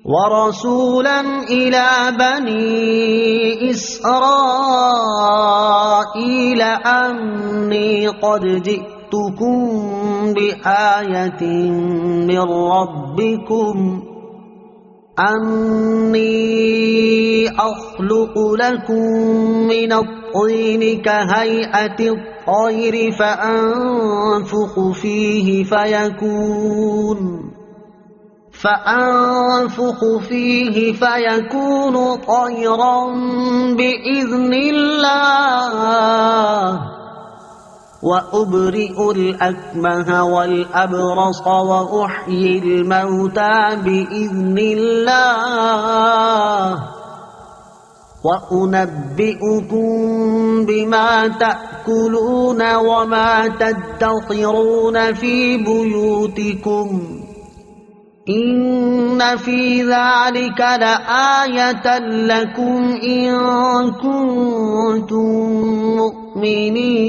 ورسولا إلى بني إسرائيل أني قد جئتكم بآية من ربكم أني أخلق لكم من الطين كهيئة الطير فأنفخ فيه فيكون طيرا بإذن الله وأبرئ الأكمه والأبرص وأحيي الموتى بإذن الله وأنبئكم بما تأكلون وما تدخرون في بيوتكم إن في ذلك لآية لكم إن كنتم مؤمنين۔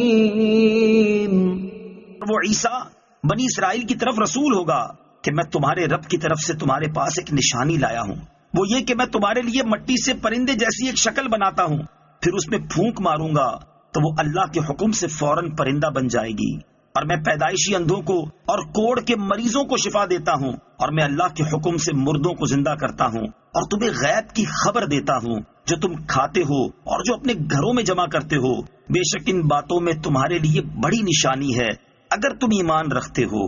وہ عیسیٰ بنی اسرائیل کی طرف رسول ہوگا کہ میں تمہارے رب کی طرف سے تمہارے پاس ایک نشانی لایا ہوں، وہ یہ کہ میں تمہارے لیے مٹی سے پرندے جیسی ایک شکل بناتا ہوں، پھر اس میں پھونک ماروں گا تو وہ اللہ کے حکم سے فوراً پرندہ بن جائے گی، اور میں پیدائشی اندھوں کو اور کوڑ کے مریضوں کو شفا دیتا ہوں، اور میں اللہ کے حکم سے مردوں کو زندہ کرتا ہوں، اور تمہیں غیب کی خبر دیتا ہوں جو تم کھاتے ہو اور جو اپنے گھروں میں جمع کرتے ہو، بے شک ان باتوں میں تمہارے لیے بڑی نشانی ہے اگر تم ایمان رکھتے ہو۔